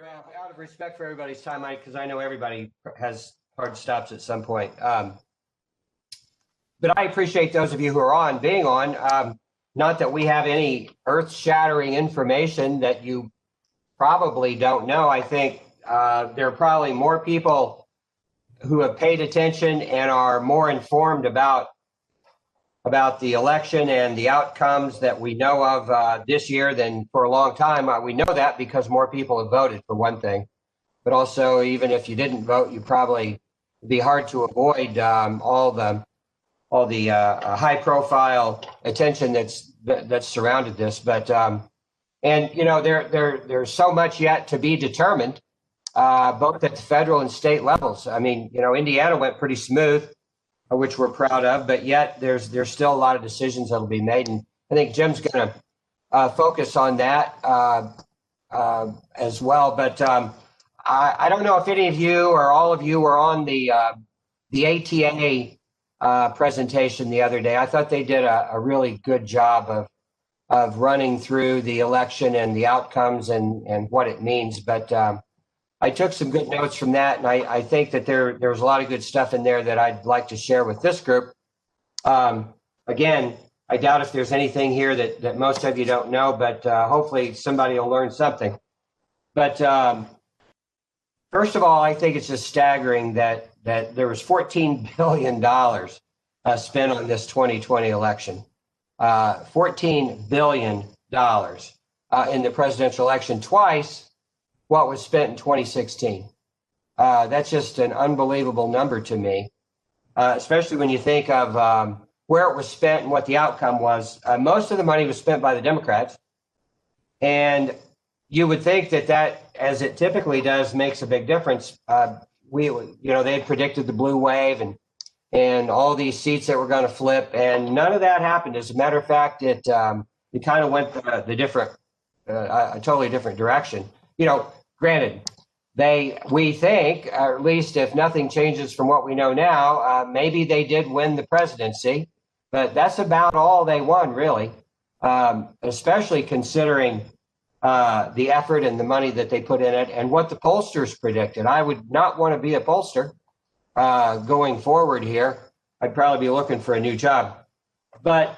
Out of respect for everybody's time, because I know everybody has hard stops at some point. But I appreciate those of you who are on being on. Not that we have any earth-shattering information that you probably don't know. I think there are probably more people who have paid attention and are more informed about the election and the outcomes that we know of this year than for a long time. We know that because more people have voted, for one thing. But also, even if you didn't vote, you probably be hard to avoid all the high-profile attention that's surrounded this. But and you know, there's so much yet to be determined, both at the federal and state levels. I mean, you know, Indiana went pretty smooth, which we're proud of, but yet there's still a lot of decisions that'll be made, and I think Jim's going to focus on that as well. But I don't know if any of you or all of you were on the ATA presentation the other day. I thought they did a really good job of running through the election and the outcomes and what it means. But I took some good notes from that, and I think that there's a lot of good stuff in there that I'd like to share with this group. Again, I doubt if there's anything here that most of you don't know, but hopefully somebody will learn something. But first of all, I think it's just staggering that there was $14 billion spent on this 2020 election. $14 billion in the presidential election, twice what was spent in 2016. That's just an unbelievable number to me, especially when you think of where it was spent and what the outcome was. Most of the money was spent by the Democrats, and you would think that, as it typically does, makes a big difference. They had predicted the blue wave and all these seats that were going to flip, and none of that happened. As a matter of fact, it kind of went a totally different direction. You know, granted, we think, or at least if nothing changes from what we know now, maybe they did win the presidency, but that's about all they won, really, especially considering the effort and the money that they put in it and what the pollsters predicted. I would not want to be a pollster going forward here. I'd probably be looking for a new job. But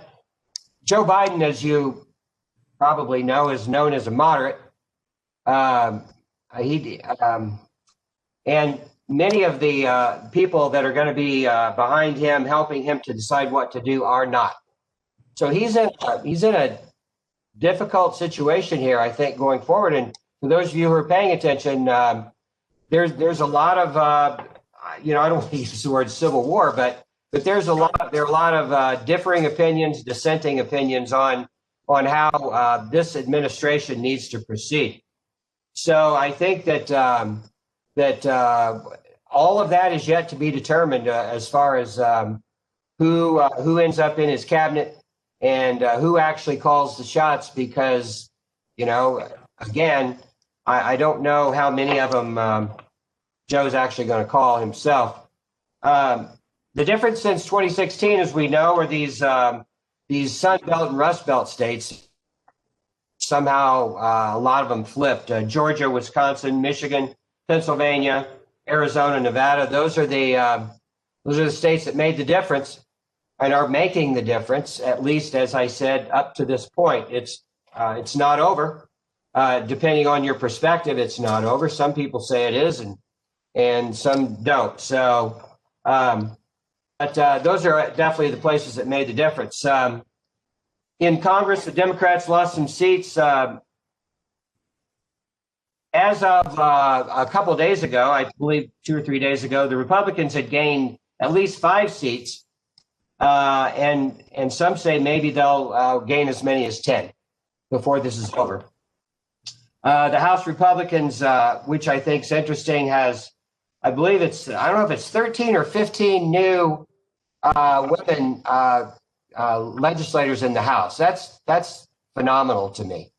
Joe Biden, as you probably know, is known as a moderate. And many of the people that are going to be behind him, helping him to decide what to do, are not. So he's in a difficult situation here, I think, going forward. And for those of you who are paying attention, there's a lot of I don't want to use the word civil war, but there are a lot of differing opinions, dissenting opinions on how this administration needs to proceed. So I think that all of that is yet to be determined as far as who ends up in his cabinet and who actually calls the shots, because, again, I don't know how many of them Joe's actually going to call himself. The difference since 2016, as we know, are these Sun Belt and Rust Belt states. Somehow, a lot of them flipped. Georgia, Wisconsin, Michigan, Pennsylvania, Arizona, Nevada. Those are the states that made the difference and are making the difference. At least, as I said, up to this point, it's not over. Depending on your perspective, it's not over. Some people say it is, and some don't. So, but those are definitely the places that made the difference. In Congress, the Democrats lost some seats. As of a couple of days ago, I believe 2 or 3 days ago, the Republicans had gained at least 5 seats, and some say maybe they'll gain as many as 10 before this is over. The House Republicans, which I think is interesting, has, I believe I don't know if it's 13 or 15 new women legislators in the House. That's phenomenal to me.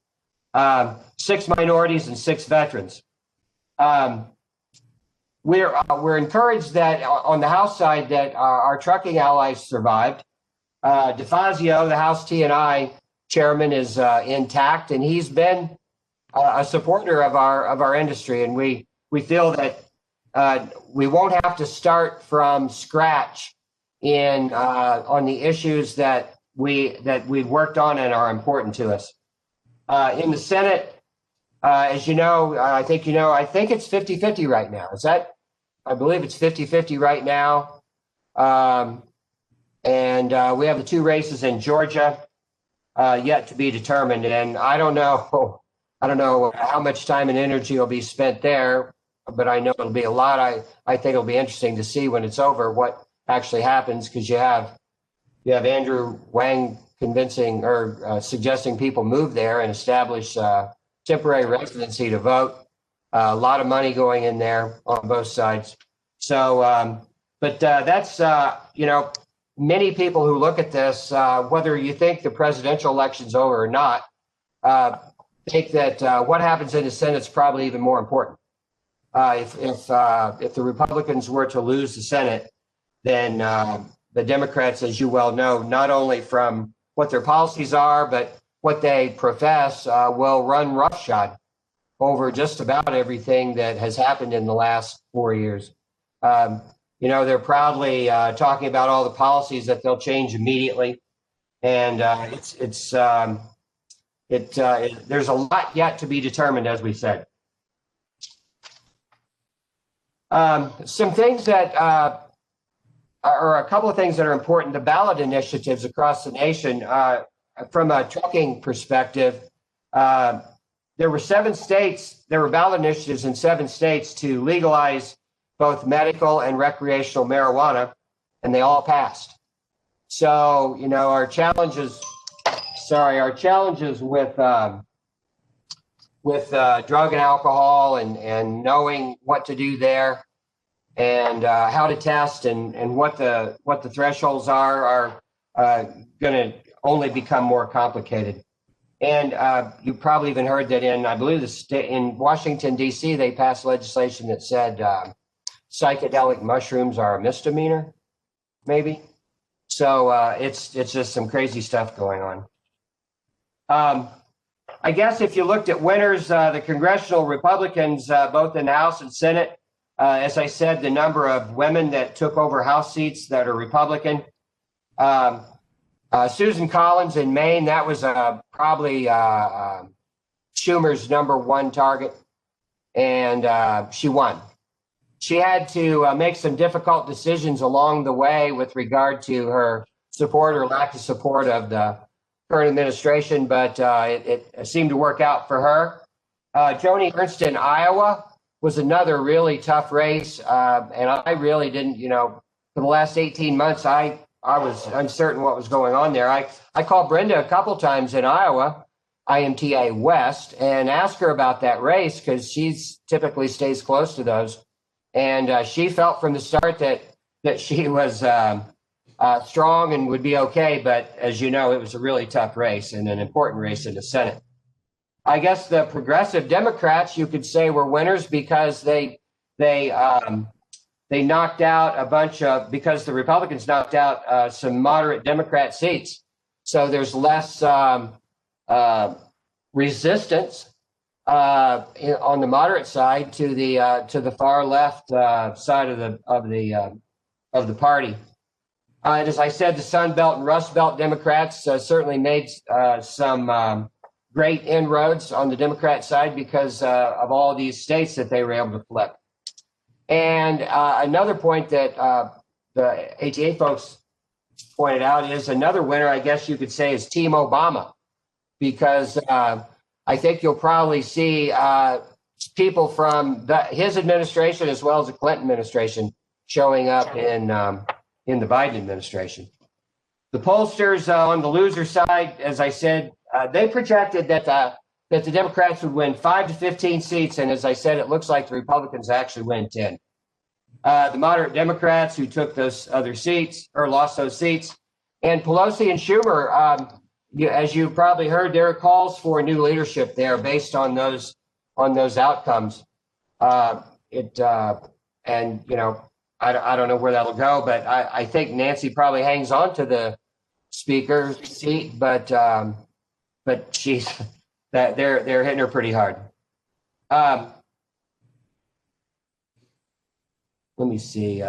6 minorities and 6 veterans. We're encouraged that on the House side that our trucking allies survived. DeFazio, the House T&I chairman, is intact, and he's been a supporter of our industry, and we feel that we won't have to start from scratch in on the issues that we've worked on and are important to us. In the Senate, as you know, I think it's 50-50 right now. I believe it's 50-50 right now. And we have the two races in Georgia yet to be determined. And I don't know how much time and energy will be spent there, but I know it'll be a lot. I think it'll be interesting to see when it's over what actually happens, because you have Andrew Wang convincing or suggesting people move there and establish temporary residency to vote. A lot of money going in there on both sides. So, but that's, many people who look at this, whether you think the presidential election's over or not, think that what happens in the Senate is probably even more important. If the Republicans were to lose the Senate, then the Democrats, as you well know, not only from what their policies are, but what they profess, will run roughshod over just about everything that has happened in the last 4 years. They're proudly talking about all the policies that they'll change immediately, and there's a lot yet to be determined, as we said. Some things that are a couple of things that are important. The ballot initiatives across the nation, from a trucking perspective, there were ballot initiatives in 7 states to legalize both medical and recreational marijuana, and they all passed. So, our challenges with drug and alcohol and knowing what to do there, and how to test and what the thresholds are going to only become more complicated. And you probably even heard that I believe in Washington, D.C., they passed legislation that said psychedelic mushrooms are a misdemeanor, maybe. So it's just some crazy stuff going on. I guess if you looked at winners, the congressional Republicans, both in the House and Senate, as I said, the number of women that took over House seats that are Republican. Susan Collins in Maine, that was probably Schumer's #1 target, and she won. She had to make some difficult decisions along the way with regard to her support or lack of support of the current administration, but it seemed to work out for her. Joni Ernst in Iowa was another really tough race, and I really didn't, for the last 18 months, I was uncertain what was going on there. I called Brenda a couple times in Iowa, IMTA West, and asked her about that race, because she typically stays close to those. And she felt from the start that she was strong and would be okay. But as you know, it was a really tough race and an important race in the Senate. I guess the progressive Democrats, you could say, were winners because they knocked out because the Republicans knocked out some moderate Democrat seats. So there's less resistance on the moderate side to the far left side of the party. And as I said, the Sun Belt and Rust Belt Democrats certainly made some great inroads on the Democrat side because of all these states that they were able to flip. And another point that the ATA folks pointed out is another winner, I guess you could say, is Team Obama, because I think you'll probably see people from his administration as well as the Clinton administration showing up in the Biden administration. The pollsters on the loser side, as I said, they projected that the Democrats would win 5 to 15 seats, and as I said, it looks like the Republicans actually win 10. The moderate Democrats who took those other seats or lost those seats, and Pelosi and Schumer, as you probably heard, there are calls for new leadership there based on those outcomes. I don't know where that'll go, but I think Nancy probably hangs on to the speaker seat, but she's that they're hitting her pretty hard. Let me see.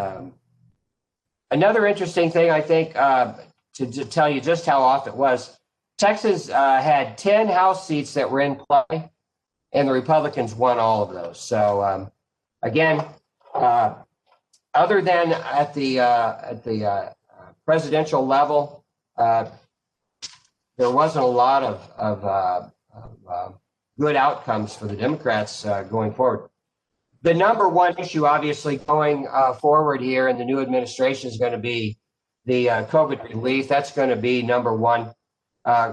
Another interesting thing, I think, to tell you just how off it was, Texas had 10 House seats that were in play, and the Republicans won all of those. So again, other than at the presidential level, there wasn't a lot of good outcomes for the Democrats going forward. The number one issue, obviously, going forward here in the new administration is going to be the COVID relief. That's going to be number one,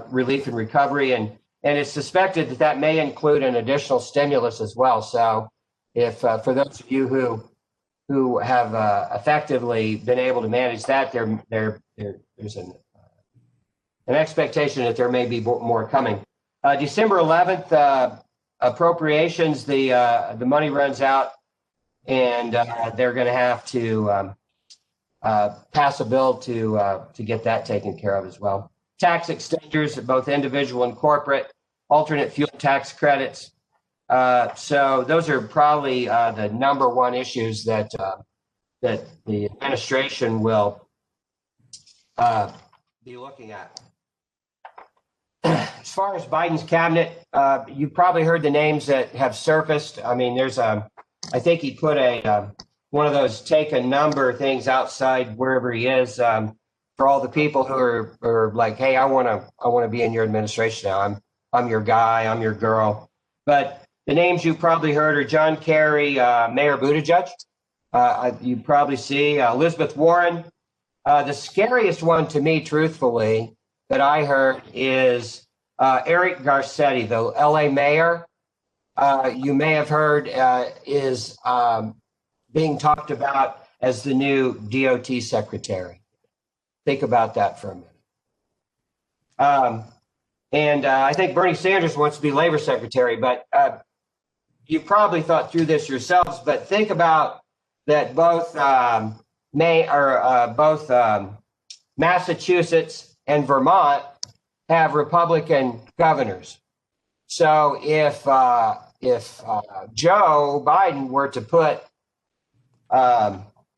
relief and recovery. And it's suspected that that may include an additional stimulus as well. So if for those of you who have effectively been able to manage that, there's an expectation that there may be more coming. December 11th, appropriations, the money runs out, and they're going to have to pass a bill to get that taken care of as well. Tax extenders, both individual and corporate, alternate fuel tax credits. So those are probably the number one issues that the administration will be looking at. As far as Biden's cabinet, you've probably heard the names that have surfaced. I mean, there's I think he put one of those take a number things outside wherever he is for all the people who are like, hey, I want to be in your administration now. I'm your guy. I'm your girl. But the names you probably heard are John Kerry, Mayor Buttigieg. You probably see Elizabeth Warren. The scariest one to me, truthfully, that I heard is Eric Garcetti, the LA mayor. You may have heard is being talked about as the new DOT secretary. Think about that for a minute. And I think Bernie Sanders wants to be labor secretary, but you probably thought through this yourselves, but think about that both Massachusetts and Vermont have Republican governors. So if Joe Biden were to put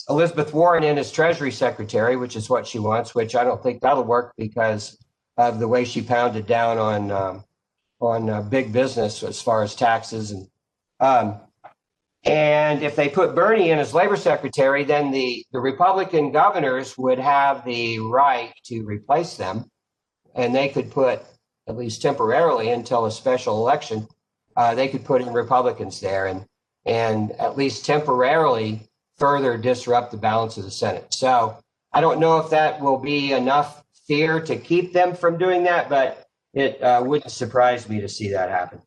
Elizabeth Warren in as Treasury Secretary, which is what she wants, which I don't think that'll work because of the way she pounded down on big business as far as taxes, and if they put Bernie in as Labor Secretary, then the Republican governors would have the right to replace them, and they could put, at least temporarily until a special election, they could put in Republicans there and at least temporarily further disrupt the balance of the Senate. So I don't know if that will be enough fear to keep them from doing that, but it wouldn't surprise me to see that happen.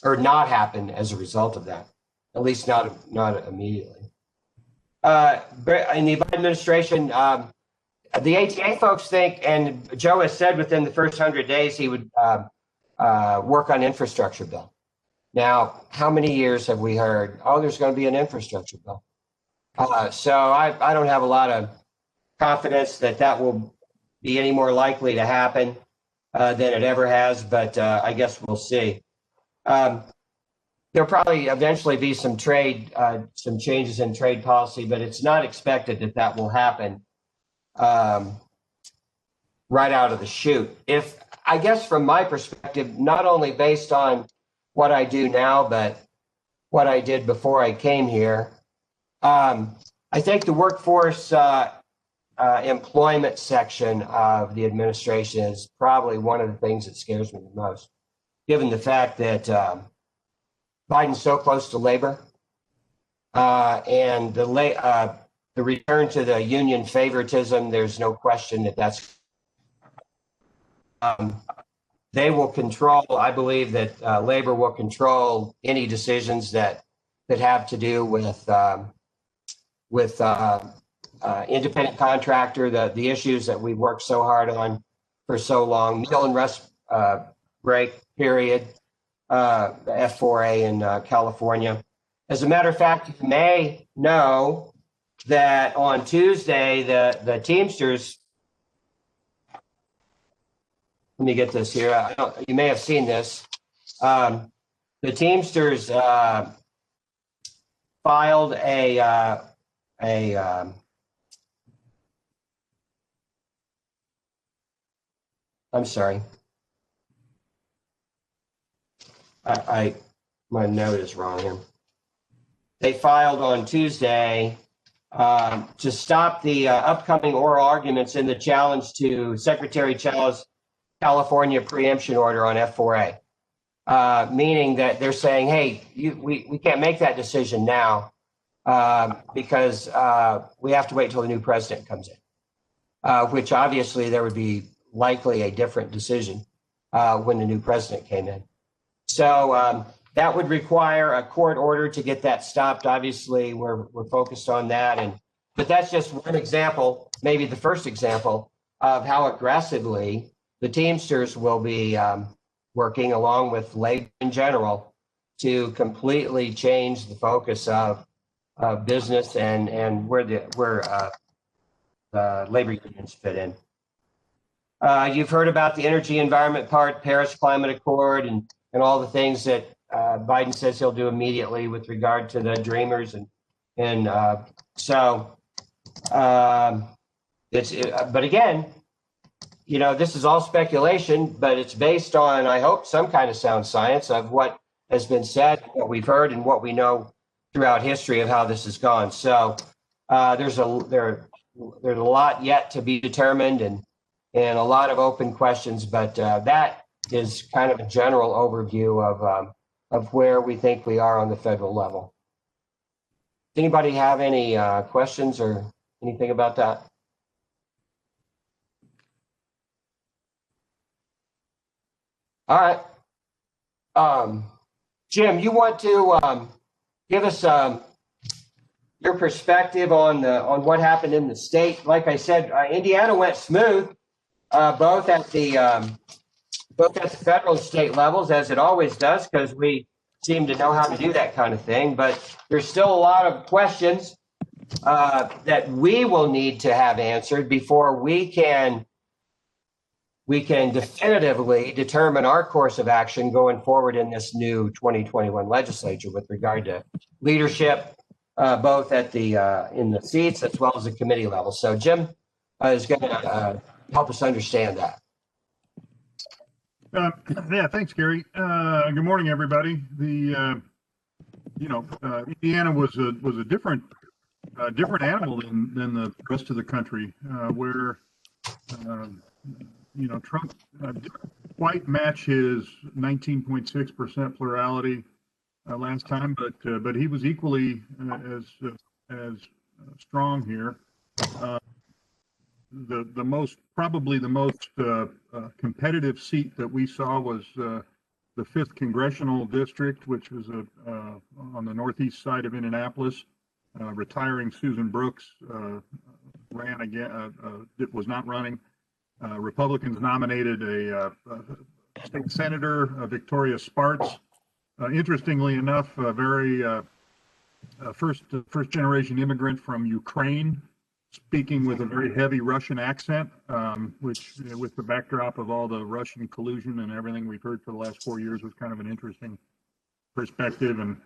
Or not happen as a result of that, at least not immediately. But in the Biden administration, the ATA folks think, and Joe has said within the first 100 days he would work on infrastructure bill. Now, how many years have we heard, oh, there's going to be an infrastructure bill? So I don't have a lot of confidence that will be any more likely to happen than it ever has, but I guess we'll see. There'll probably eventually be some changes in trade policy, but it's not expected that will happen right out of the chute. If I guess from my perspective, not only based on what I do now, but what I did before I came here, I think the workforce employment section of the administration is probably one of the things that scares me the most, given the fact that Biden's so close to labor and the return to the union favoritism. There's no question that's they will control. I believe that labor will control any decisions that have to do with independent contractor, the issues that we worked so hard on for so long, meal and rest break period, F4A in California. As a matter of fact, you may know that on Tuesday, the Teamsters let me get this here. You may have seen this. The Teamsters filed I'm sorry. My note is wrong here. They filed on Tuesday to stop the upcoming oral arguments in the challenge to Secretary Chow's California preemption order on F4A, meaning that they're saying, hey, we can't make that decision now because we have to wait until the new president comes in, which obviously there would be likely a different decision when the new president came in. So that would require a court order to get that stopped. Obviously, we're focused on that, but that's just one example, maybe the first example of how aggressively the Teamsters will be working along with labor in general to completely change the focus of business and where the labor unions fit in. You've heard about the energy environment part, Paris Climate Accord, and all the things that Biden says he'll do immediately with regard to the dreamers, but again, you know, this is all speculation, but it's based on, I hope, some kind of sound science of what has been said, what we've heard, and what we know throughout history of how this has gone. So there's a lot yet to be determined, and a lot of open questions, but that is kind of a general overview of where we think we are on the federal level. Does anybody have any questions or anything about that? All right. Jim, you want to give us your perspective on what happened in the state? Like I said, Indiana went smooth, both at the federal and state levels, as it always does, because we seem to know how to do that kind of thing. But there's still a lot of questions that we will need to have answered before we can definitively determine our course of action going forward in this new 2021 legislature with regard to leadership, both at the in the seats as well as the committee level. So Jim is going to help us understand that. Yeah, thanks, Gary. Good morning, everybody. Indiana was a different animal than the rest of the country, where Trump didn't quite match his 19.6% plurality last time, but he was equally as strong here. Probably the most competitive seat that we saw was the 5th congressional district, which was on the northeast side of Indianapolis. Retiring Susan Brooks ran again. Was not running. Republicans nominated a state senator, Victoria Spartz. Interestingly enough, a very first generation immigrant from Ukraine, speaking with a very heavy Russian accent, which, with the backdrop of all the Russian collusion and everything we've heard for the last 4 years, was kind of an interesting perspective. And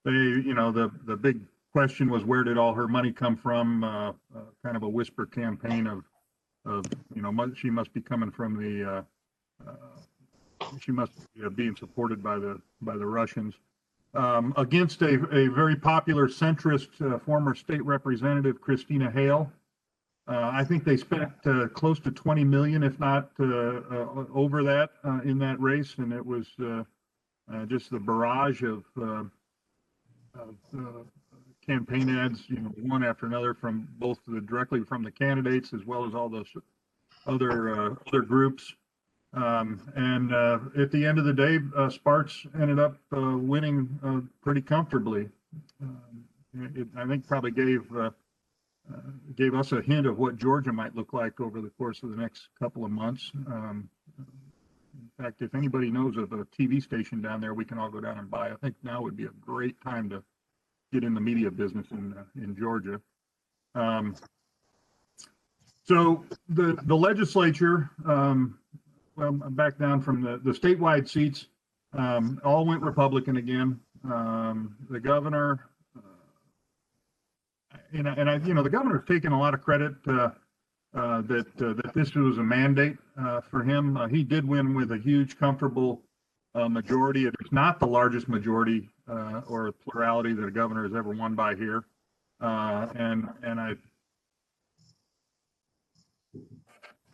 they, the big question was, where did all her money come from? Kind of a whisper campaign of she must be coming from the, she must be being supported by the Russians. Against a very popular centrist former state representative, Christina Hale. I think they spent close to 20 million, if not over that, in that race, and it was just the barrage of campaign ads, one after another, from both directly from the candidates as well as all those other groups. And at the end of the day, Spartz ended up winning pretty comfortably. I think probably gave us a hint of what Georgia might look like over the course of the next couple of months. In fact, if anybody knows of a TV station down there we can all go down and buy, I think now would be a great time to get in the media business in Georgia. So the legislature well, back down from the statewide seats, all went Republican again. The governor, the governor's taken a lot of credit that this was a mandate for him. He did win with a huge, comfortable majority. It's not the largest majority or plurality that a governor has ever won by here, and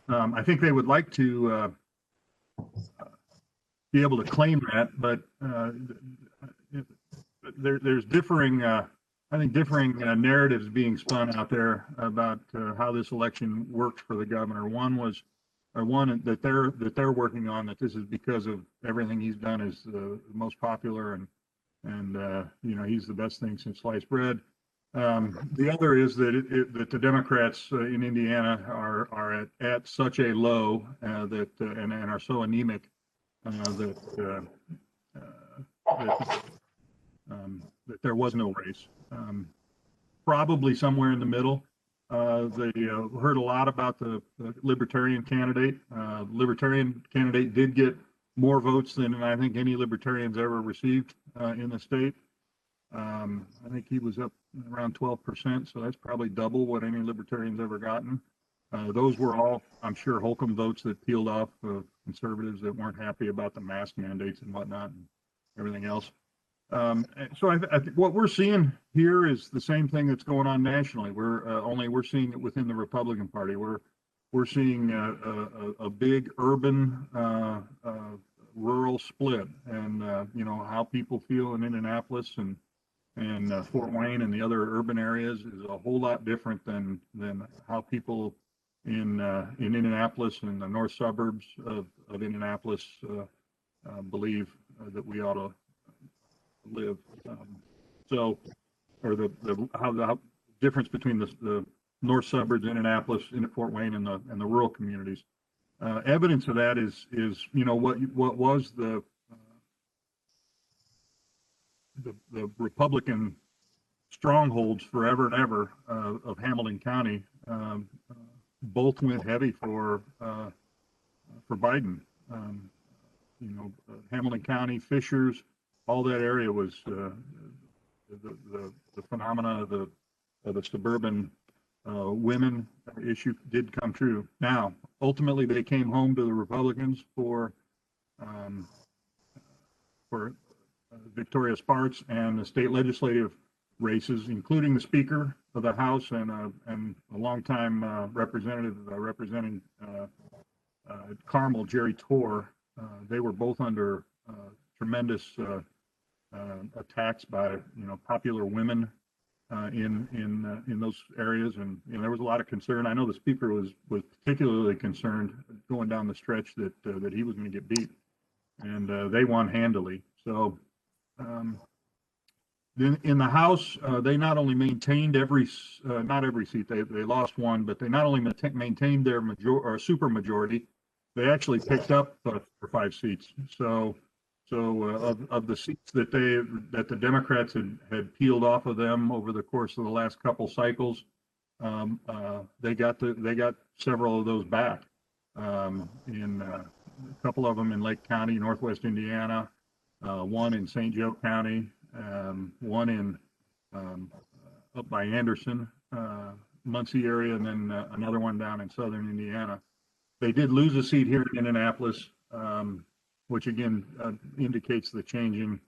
I think they would like to be able to claim that, but there's differing, I think, differing narratives being spun out there about how this election worked for the governor. One that they're working on, that this is because of everything he's done is the most popular, and he's the best thing since sliced bread. The other is that the Democrats in Indiana are at such a low and are so anemic that there was no race. Probably somewhere in the middle. They heard a lot about the Libertarian candidate. Libertarian candidate did get more votes than I think any Libertarians ever received in the state. I think he was up around 12%, so that's probably double what any Libertarians ever gotten. Those were all, I'm sure, Holcomb votes that peeled off conservatives that weren't happy about the mask mandates and whatnot and everything else. So I think what we're seeing here is the same thing that's going on nationally. We're seeing it within the Republican Party. We're seeing a big urban rural split, and how people feel in Indianapolis and Fort Wayne and the other urban areas is a whole lot different than how people in Indianapolis and the north suburbs of Indianapolis believe that we ought to live. Or the difference between the north suburbs of Indianapolis, into Fort Wayne, and the rural communities. Evidence of that is what was the Republican strongholds forever and ever of Hamilton County. Both went heavy for Biden. Hamilton County, Fishers, all that area was the phenomena of the suburban women issue did come true. Now, ultimately, they came home to the Republicans for Victoria Sparks and the state legislative races, including the Speaker of the House and a longtime representative representing Carmel, Jerry Torr. They were both under tremendous attacks by popular women in those areas, and there was a lot of concern. I know the Speaker was particularly concerned going down the stretch that he was going to get beat, and they won handily. So. In the House, they not only maintained not every seat, they lost one, but they not only maintained their super majority, they actually picked up 4 or 5 seats. So of the seats that the Democrats had peeled off of them over the course of the last couple cycles, they got several of those back. In a couple of them in Lake County, Northwest Indiana, one in St. Joe County. One in up by Anderson, Muncie area, and then another one down in southern Indiana. They did lose a seat here in Indianapolis, which again indicates the changing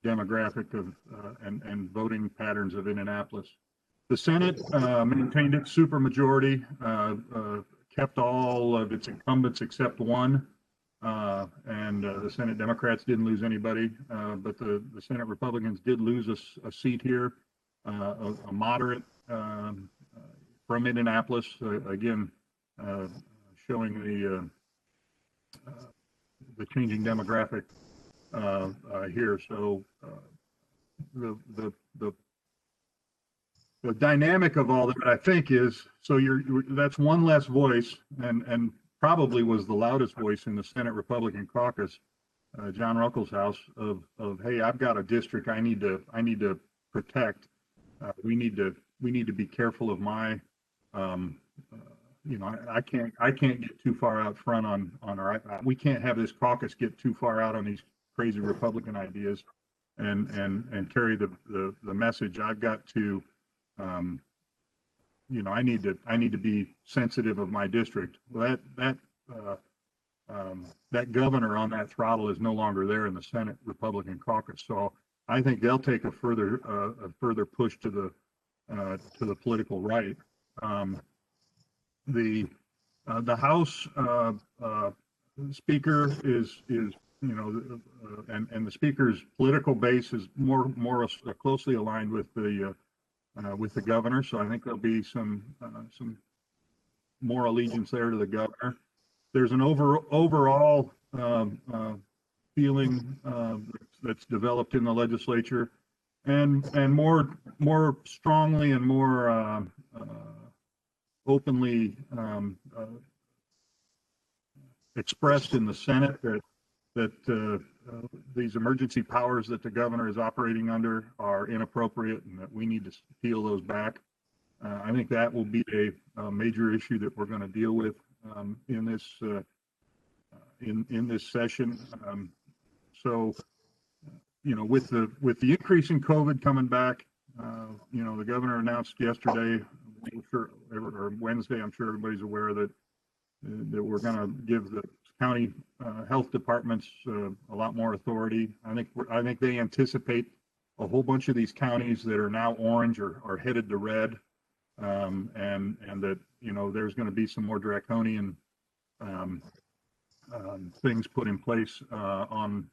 demographic of and voting patterns of Indianapolis. The Senate maintained its supermajority, kept all of its incumbents except one. And the Senate Democrats didn't lose anybody, but the Senate Republicans did lose a seat here, a moderate from Indianapolis, again showing the changing demographic here. So the dynamic of all that, I think, is that's one less voice, and probably was the loudest voice in the Senate Republican caucus, John Ruckelshaus, of hey, I've got a district I need to protect. We need to be careful of my you know, I can't get too far out front on our, we can't have this caucus get too far out on these crazy Republican ideas and carry the message. I've got to, you know, I need to be sensitive of my district. Well, that governor on that throttle is no longer there in the Senate Republican caucus. So I think they'll take a further push to the political right. The House Speaker is you know, and the Speaker's political base is more closely aligned with the governor. So I think there'll be some more allegiance there to the governor. There's an overall feeling that's developed in the legislature, and more strongly and more openly expressed in the Senate that these emergency powers that the governor is operating under are inappropriate and that we need to peel those back. I think that will be a major issue that we're going to deal with in this session. So, you know, with the increase in COVID coming back, you know, the governor announced yesterday, or Wednesday, I'm sure everybody's aware that we're going to give the county health departments a lot more authority. I think they anticipate a whole bunch of these counties that are now orange are headed to red, and that, you know, there's going to be some more draconian things put in place on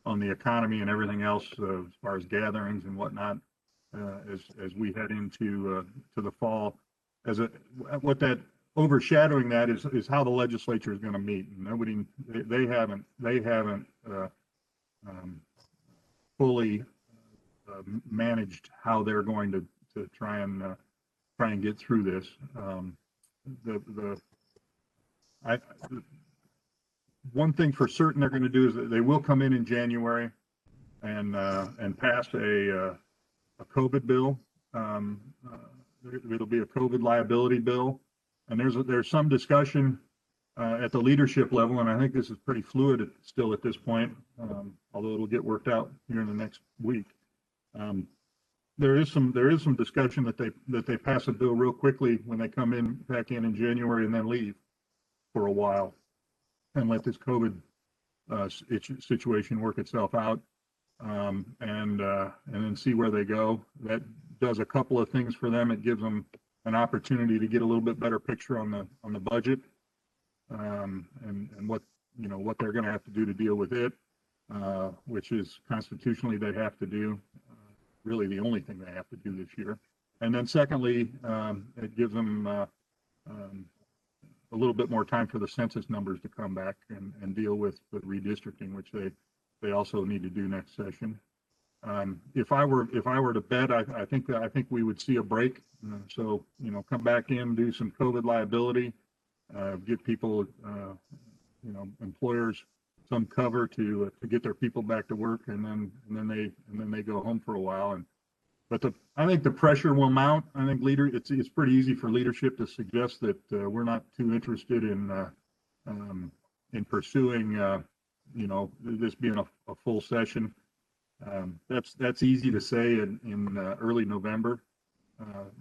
the economy and everything else as far as gatherings and whatnot as we head into to the fall. What that overshadowing that is how the legislature is going to meet. They haven't fully managed how they're going to try and get through this. One thing for certain they're going to do is that they will come in January and pass a COVID bill. It'll be a COVID liability bill, and there's some discussion at the leadership level, and I think this is pretty fluid still at this point, although it'll get worked out here in the next week. There is some discussion that they pass a bill real quickly when they come back in January and then leave for a while and let this COVID situation work itself out, and then see where they go. That does a couple of things for them. It gives them an opportunity to get a little bit better picture on the budget, and what they're going to have to do to deal with it, which is constitutionally they have to do. Really the only thing they have to do this year. And then secondly, it gives them a little bit more time for the census numbers to come back and deal with the redistricting, which they also need to do next session. If I were to bet, I think we would see a break. So, you know, come back in, do some COVID liability, give people, you know, employers some cover to get their people back to work, and then they go home for a while. But I think the pressure will mount. I think it's pretty easy for leadership to suggest that we're not too interested in pursuing, you know, this being a full session. That's easy to say in early November,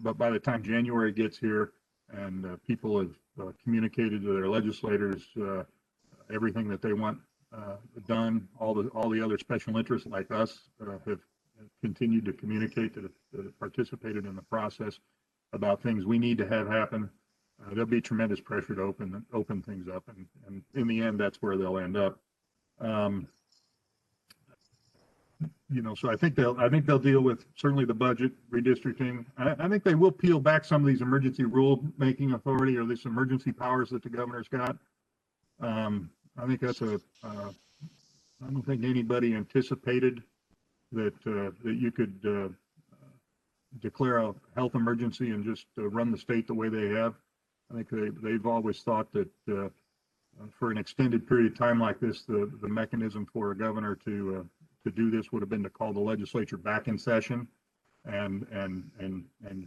but by the time January gets here and people have communicated to their legislators everything that they want done, all the other special interests like us have continued to communicate that participated in the process about things we need to have happen. There'll be tremendous pressure to open things up, and in the end, that's where they'll end up. You know, so I think they'll deal with certainly the budget, redistricting. I think they will peel back some of these emergency rule making authority or these emergency powers that the governor's got. I think that's I don't think anybody anticipated that you could declare a health emergency and just run the state the way they have. I think they've always thought that for an extended period of time like this, the mechanism for a governor to do this would have been to call the legislature back in session and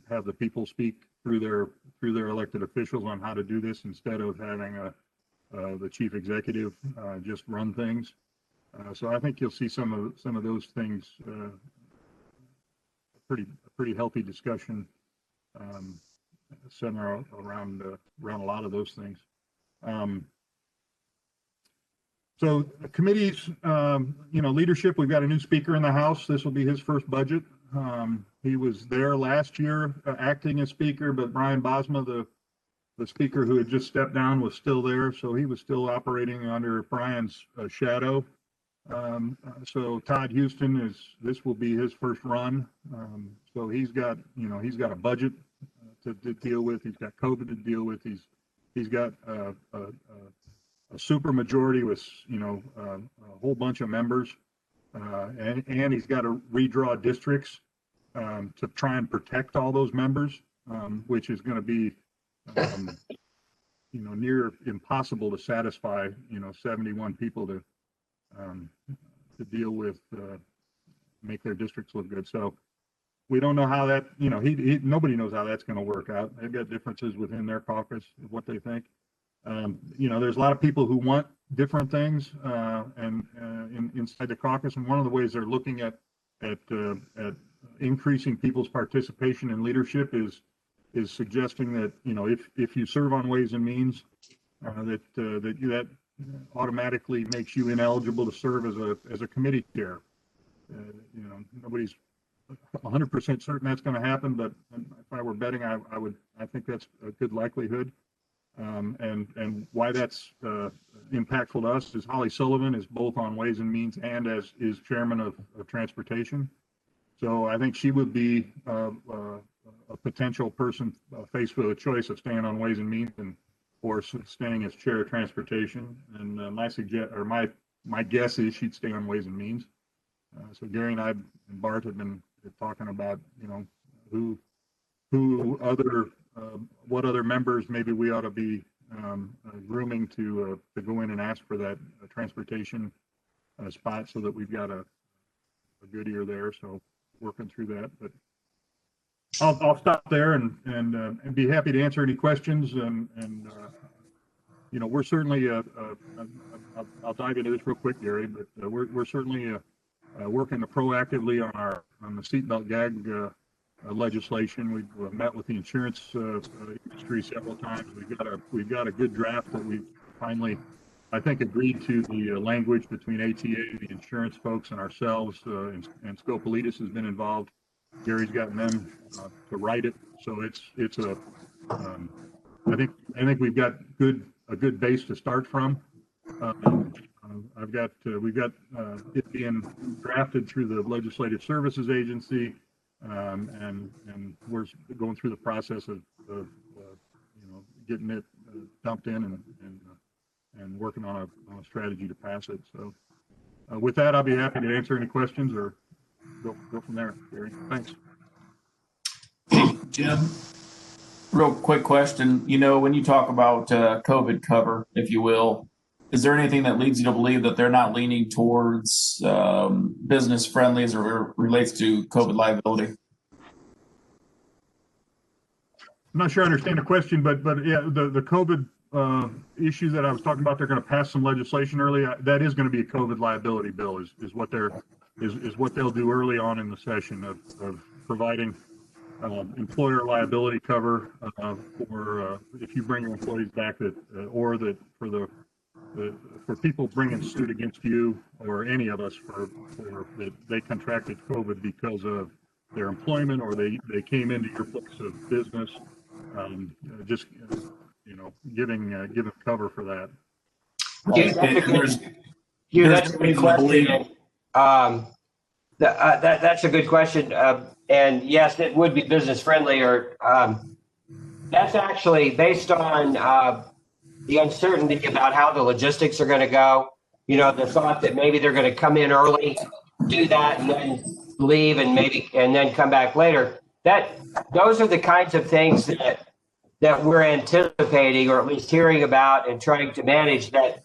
have the people speak through their elected officials on how to do this instead of having the chief executive just run things. So I think you'll see some of those things. Pretty healthy discussion center around a lot of those things. So committees, leadership. We've got a new speaker in the House. This will be his first budget. He was there last year acting as speaker, but Brian Bosma, the speaker who had just stepped down, was still there, so he was still operating under Brian's shadow. So Todd Houston this will be his first run. So he's got a budget to deal with. He's got COVID to deal with. He's got a super majority with a whole bunch of members, and he's got to redraw districts to try and protect all those members, which is going to be near impossible to satisfy 71 people to deal with, make their districts look good. So we don't know how that, nobody knows how that's going to work out. They've got differences within their caucus of what they think. There's a lot of people who want different things inside the caucus, and one of the ways they're looking at increasing people's participation in leadership is suggesting that if you serve on Ways and Means, that automatically makes you ineligible to serve as a committee chair. Nobody's 100% certain that's going to happen, but if I were betting, I think that's a good likelihood. And why that's impactful to us is Holly Sullivan is both on Ways and Means and is chairman of Transportation. So I think she would be a potential person faced with a choice of staying on Ways and Means or staying as chair of Transportation. And my guess is she'd stay on Ways and Means. So Gary and I and Bart have been talking about what other members maybe we ought to be grooming to go in and ask for that transportation spot, so that we've got a good ear there. So working through that, but I'll stop there and be happy to answer any questions. And we're certainly I'll dive into this real quick, Gary, but we're certainly working proactively on the seatbelt gag legislation. We've met with the insurance industry several times. We've got a good draft that we've finally, I think, agreed to the language between ATA, the insurance folks, and ourselves. And Scopolitis has been involved. Gary's gotten them to write it, so it's a. I think we've got a good base to start from. We've got it being drafted through the Legislative Services Agency, and we're going through the process of getting it dumped in and working on a strategy to pass it. So with that, I'll be happy to answer any questions or go from there. Gary, thanks. Jim, real quick question. When you talk about COVID cover, if you will, is there anything that leads you to believe that they're not leaning towards business friendly as it relates to COVID liability? I'm not sure I understand the question, but yeah, the COVID issue that I was talking about, they're going to pass some legislation early. That is going to be a COVID liability bill, is what they'll do early on in the session of providing employer liability cover for if you bring your employees back for people bringing suit against you or any of us for that they contracted COVID because of their employment or they came into your place of business. Giving cover for that. That's a good question. That's a good question. And yes, it would be business friendly, or that's actually based on the uncertainty about how the logistics are going to go. The thought that maybe they're going to come in early, do that, and then leave and then come back later. Those are the kinds of things that we're anticipating, or at least hearing about and trying to manage that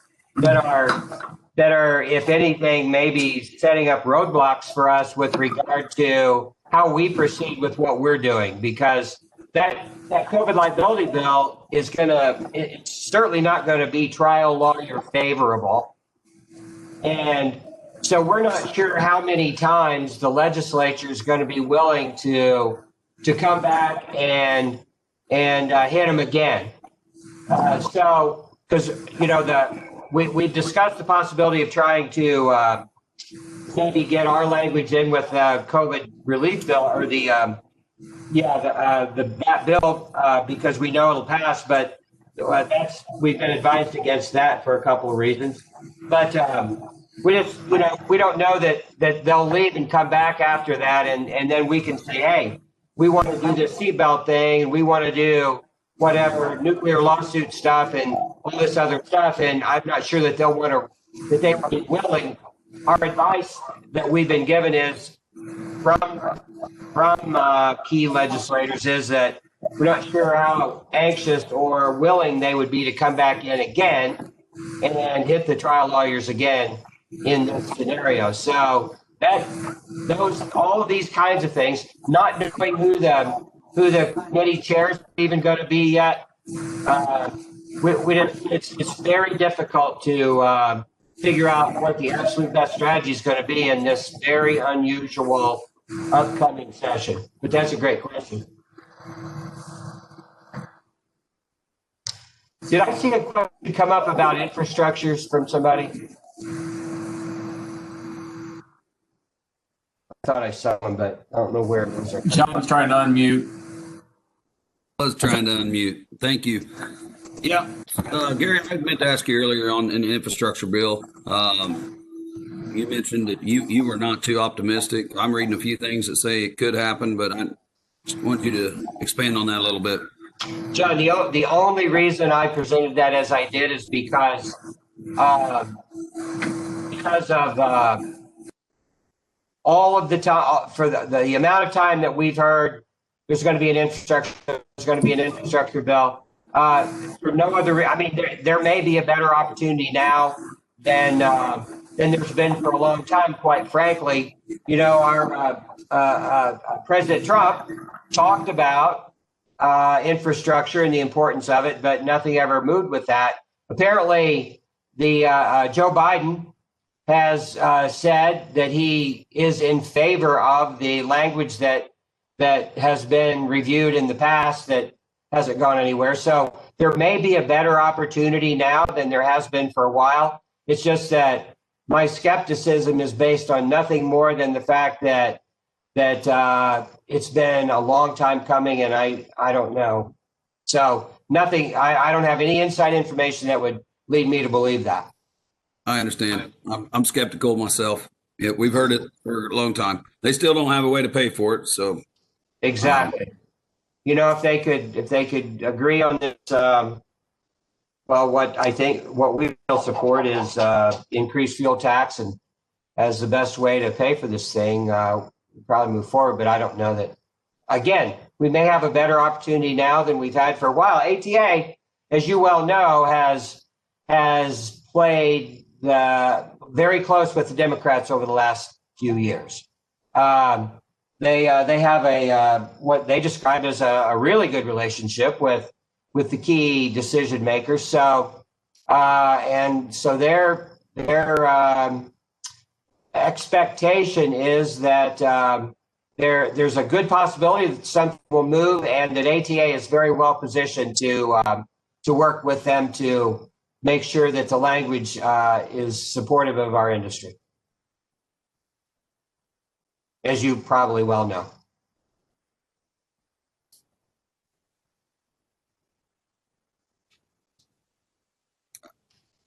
are, if anything, maybe setting up roadblocks for us with regard to how we proceed with what we're doing, because that COVID liability bill is it's certainly not going to be trial lawyer favorable. And so we're not sure how many times the legislature is going to be willing to come back and hit them again. So, because, you know, we discussed the possibility of trying to maybe get our language in with the COVID relief bill, or that bill, because we know it'll pass, but we've been advised against that for a couple of reasons. But we just, you know, we don't know that they'll leave and come back after that, and then we can say, hey, we want to do this seatbelt thing, and we want to do whatever nuclear lawsuit stuff and all this other stuff, and I'm not sure that they will be willing. Our advice that we've been given is from key legislators is that we're not sure how anxious or willing they would be to come back in again and hit the trial lawyers again in this scenario. So all of these kinds of things, not knowing who the committee chairs are even going to be yet, it's very difficult to figure out what the absolute best strategy is going to be in this very unusual upcoming session. But that's a great question. Did I see a question come up about infrastructures from somebody? I thought I saw one, but I don't know where it was. John's trying to unmute. I was trying to unmute. Thank you. Yeah, Gary, I meant to ask you earlier on an infrastructure bill. You mentioned that you were not too optimistic. I'm reading a few things that say it could happen, but I just want you to expand on that a little bit. John, the only reason I presented that as I did is because of all of the time, for the amount of time that we've heard there's going to be an infrastructure bill. For no other, I mean, there may be a better opportunity now than there's been for a long time, quite frankly. You know, our President Trump talked about infrastructure and the importance of it, but nothing ever moved with that. Apparently, the Joe Biden has said that he is in favor of the language that has been reviewed in the past that hasn't gone anywhere. So there may be a better opportunity now than there has been for a while. It's just that my skepticism is based on nothing more than the fact that it's been a long time coming, and I don't know. So nothing, I don't have any inside information that would lead me to believe that. I understand. I'm skeptical myself. Yeah, we've heard it for a long time. They still don't have a way to pay for it. So exactly. You know, if they could agree on this, well, what we will support is increased fuel tax, and as the best way to pay for this thing, we'll probably move forward. But I don't know that. Again, we may have a better opportunity now than we've had for a while. ATA, as you well know, has played very close with the Democrats over the last few years. They have what they described as a really good relationship with the key decision makers. So and so their expectation is that there's a good possibility that something will move, and that ATA is very well positioned to work with them to make sure that the language is supportive of our industry, as you probably well know.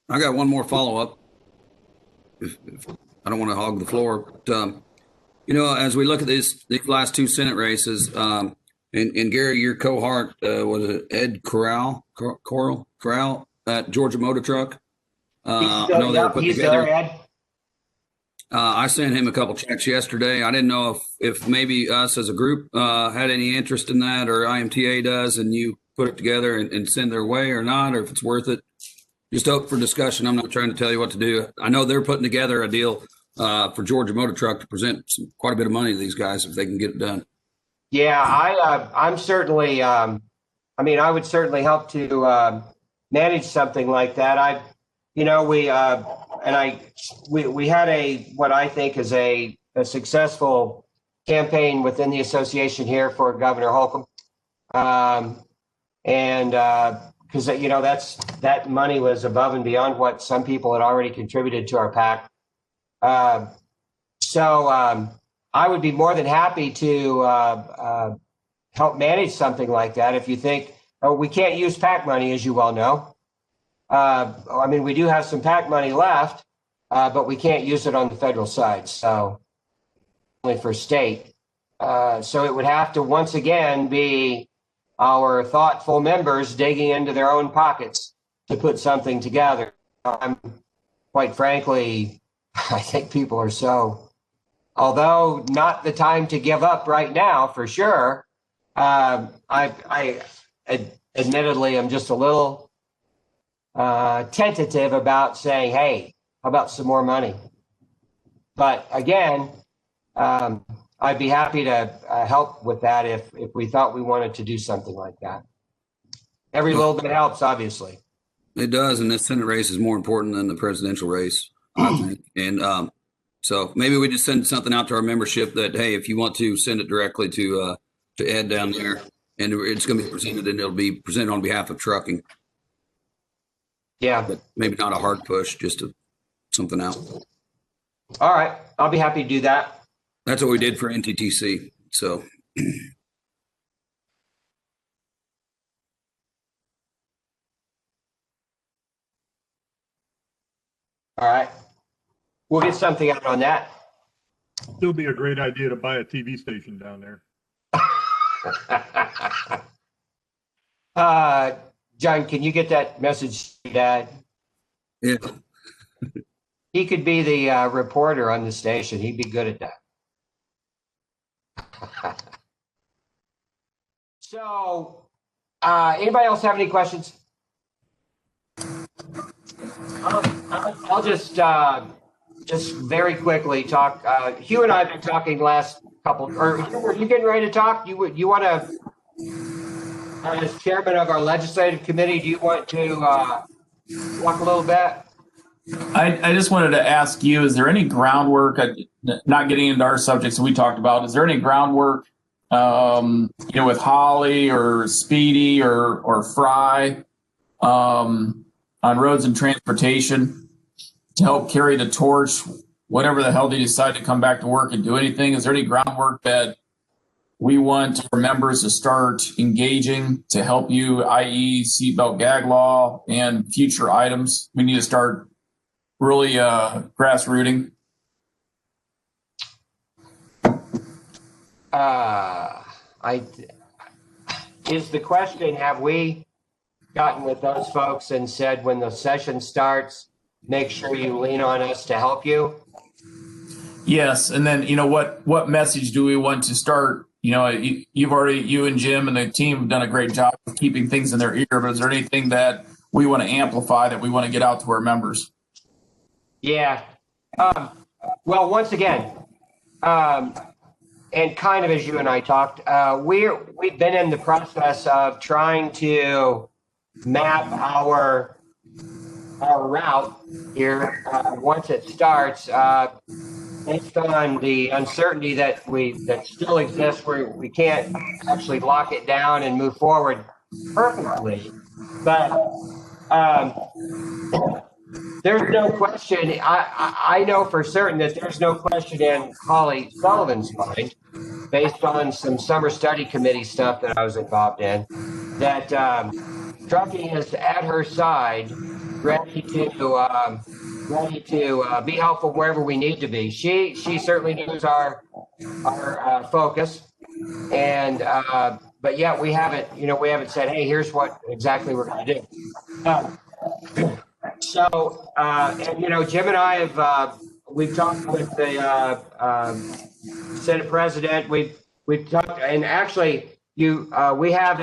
I got one more follow-up. If I don't want to hog the floor, but you know, as we look at these last two Senate races, and Gary, your cohort was it Ed Corral at Georgia Motor Truck. I know they were put together. I sent him a couple checks yesterday. I didn't know if maybe us as a group had any interest in that, or IMTA does, and you put it together and send their way or not, or if it's worth it. Just open for discussion. I'm not trying to tell you what to do. I know they're putting together a deal for Georgia Motor Truck to present quite a bit of money to these guys if they can get it done. Yeah, I'm certainly, I mean, I would certainly help to manage something like that. We had what I think is a successful campaign within the association here for Governor Holcomb. And because that money was above and beyond what some people had already contributed to our PAC. So I would be more than happy to help manage something like that. If you think, we can't use PAC money, as you well know. I mean, we do have some PAC money left, but we can't use it on the federal side. So only for state. So it would have to once again be our thoughtful members digging into their own pockets to put something together. Quite frankly, I think people are so, although not the time to give up right now for sure. I admittedly am just a little tentative about saying, hey, how about some more money? But again, I'd be happy to help with that if we thought we wanted to do something like that. Every little bit helps, obviously. It does, and this Senate race is more important than the presidential race, I think. And so maybe we just send something out to our membership that, hey, if you want to send it directly to Ed down there, and it's going to be presented, and it'll be presented on behalf of trucking. Yeah. But maybe not a hard push, just something out. All right. I'll be happy to do that. That's what we did for NTTC. So. All right. We'll get something out on that. Still be a great idea to buy a TV station down there. John, can you get that message to Dad? Yeah. He could be the reporter on the station. He'd be good at that. So, anybody else have any questions? I'll just very quickly talk. Hugh and I have been talking last couple. Or are you getting ready to talk? You want to, as chairman of our legislative committee, do you want to talk a little bit? I just wanted to ask you: is there any groundwork? Not getting into our subjects that we talked about. Is there any groundwork, with Holly or Speedy or Fry, on roads and transportation to help carry the torch, whatever the hell they decide to come back to work and do anything? Is there any groundwork that we want our members to start engaging to help you, i.e. seatbelt gag law and future items? We need to start really grassrooting. Is the question, have we gotten with those folks and said, when the session starts, make sure you lean on us to help you? Yes. And then, what message do we want to start? You and Jim and the team have done a great job of keeping things in their ear, but is there anything that we want to amplify, that we want to get out to our members? Yeah. Well, once again, and kind of as you and I talked, we've been in the process of trying to map our route here once it starts, based on the uncertainty that still exists, where we can't actually lock it down and move forward perfectly. But there's no question. I know for certain that there's no question in Holly Sullivan's mind, based on some summer study committee stuff that I was involved in, that trucking is at her side, ready to be helpful wherever we need to be. She certainly knows our focus, and but yet we haven't said, hey, here's what exactly we're going to do. So, Jim and I we've talked with the Senate President. We've talked, and actually, we have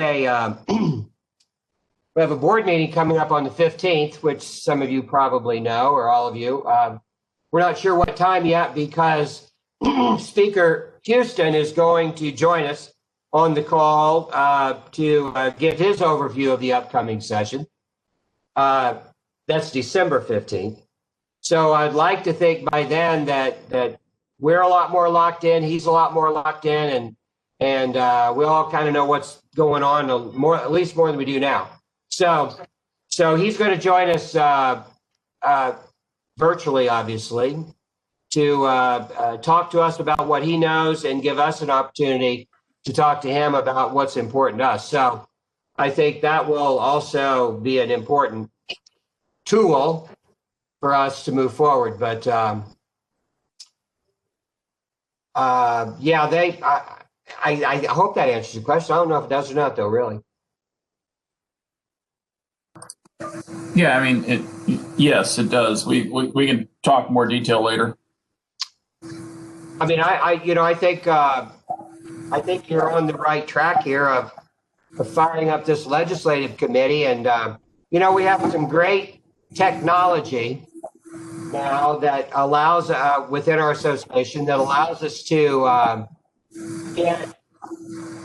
a board meeting coming up on the 15th, which some of you probably know, or all of you. We're not sure what time yet, because Speaker Houston is going to join us on the call to give his overview of the upcoming session. That's December 15th. So I'd like to think by then that we're a lot more locked in, he's a lot more locked in, and we all kind of know what's going on at least more than we do now. So he's going to join us virtually, obviously, to talk to us about what he knows and give us an opportunity to talk to him about what's important to us. So I think that will also be an important tool for us to move forward. But yeah, I hope that answers your question. I don't know if it does or not, though, really. Yeah, I mean, yes, it does. We can talk more detail later. I mean, I think you're on the right track here of firing up this legislative committee, and we have some great technology now that allows within our association that allows us to get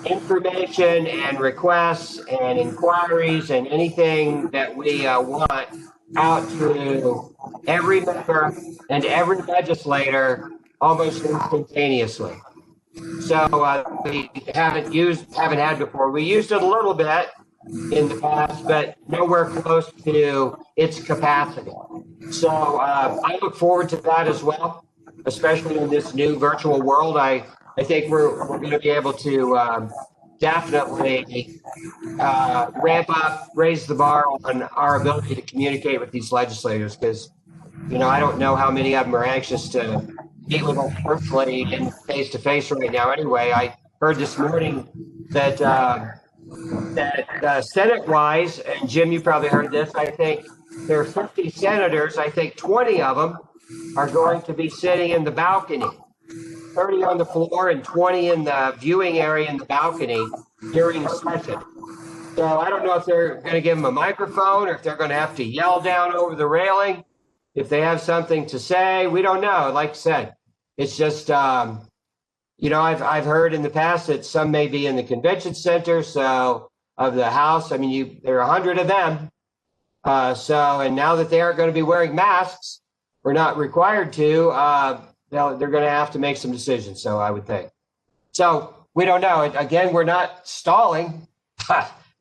information and requests and inquiries and anything that we want out to every member and every legislator almost instantaneously. So we haven't had before. We used it a little bit in the past, but nowhere close to its capacity. So I look forward to that as well, especially in this new virtual world. I think we're going to be able to definitely ramp up, raise the bar on our ability to communicate with these legislators, because I don't know how many of them are anxious to meet with us personally and face to face right now. Anyway, I heard this morning that Senate-wise, and Jim, you probably heard this, I think there are 50 senators, I think 20 of them are going to be sitting in the balcony, 30 on the floor and 20 in the viewing area in the balcony during the session. So I don't know if they're going to give them a microphone or if they're going to have to yell down over the railing. If they have something to say, we don't know. Like I said, it's just, I've heard in the past that some may be in the convention center, so of the House. I mean, there are 100 of them. And now that they aren't going to be wearing masks, we're not required to, they're going to have to make some decisions, so I would think. So we don't know. Again, we're not stalling.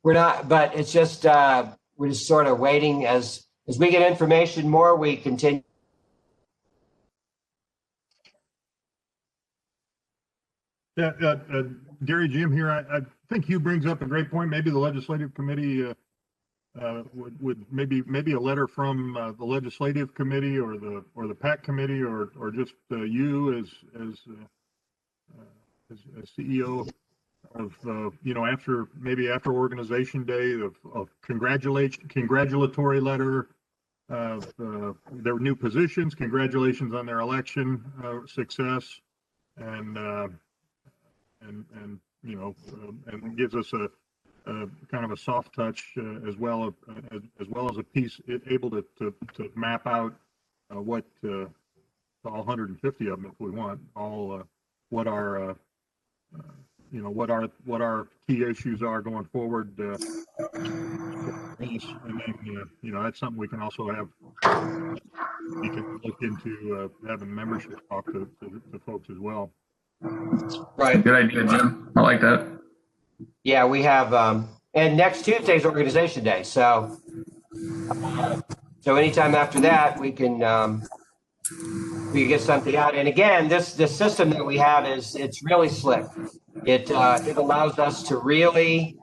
We're not, but it's just, we're just sort of waiting as we get information more, we continue. Yeah, Gary, Jim here. I think Hugh brings up a great point. Maybe the legislative committee would maybe a letter from the legislative committee or the PAC committee or just you as CEO of after organization day of congratulatory letter of their new positions, congratulations on their election success, and gives us a kind of a soft touch as well as a piece able to map out what all 150 of them, if we want, all what our key issues are going forward. And then, that's something we can also have. We can look into having membership talk to folks as well. Right. Good idea, Jim. I like that. Yeah, we have, and next Tuesday's organization day. So anytime after that, we can get something out. And again, this system that we have it's really slick. It allows us to really,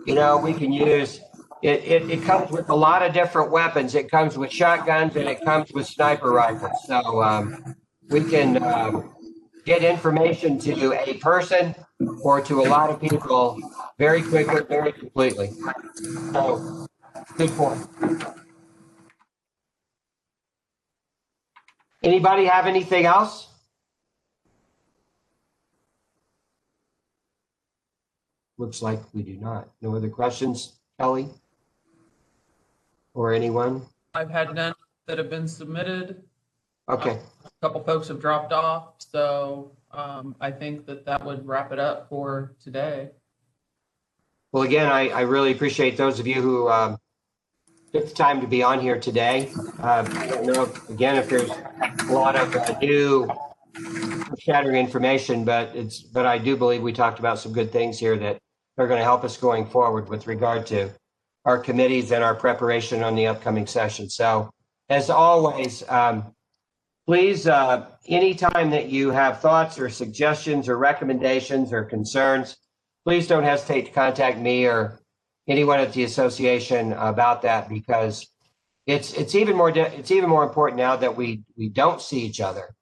we can use it comes with a lot of different weapons. It comes with shotguns and it comes with sniper rifles. So we can get information to a person or to a lot of people very quickly, very completely. So good point. Anybody have anything else? Looks like we do not. No other questions, Kelly? Or anyone? I've had none that have been submitted. Okay. A couple folks have dropped off, so I think that would wrap it up for today. Well, again, I really appreciate those of you who took the time to be on here today. I don't know, again, if there's a lot of new shattering information, but I do believe we talked about some good things here that are going to help us going forward with regard to our committees and our preparation on the upcoming session. So as always, please, anytime that you have thoughts or suggestions or recommendations or concerns, please don't hesitate to contact me or anyone at the association about that, because it's even more important now that we don't see each other.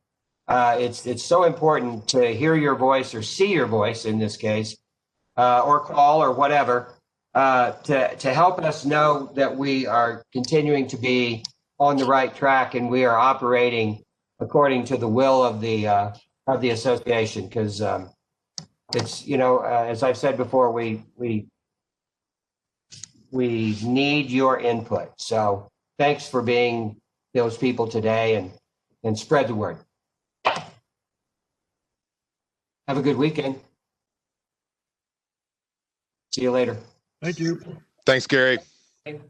It's so important to hear your voice or see your voice in this case, or call or whatever, to help us know that we are continuing to be on the right track and we are operating according to the will of the association. Because it's, as I've said before, we need your input. So thanks for being those people today, and spread the word. Have a good weekend. See you later. Thank you. Thanks, Gary. Okay.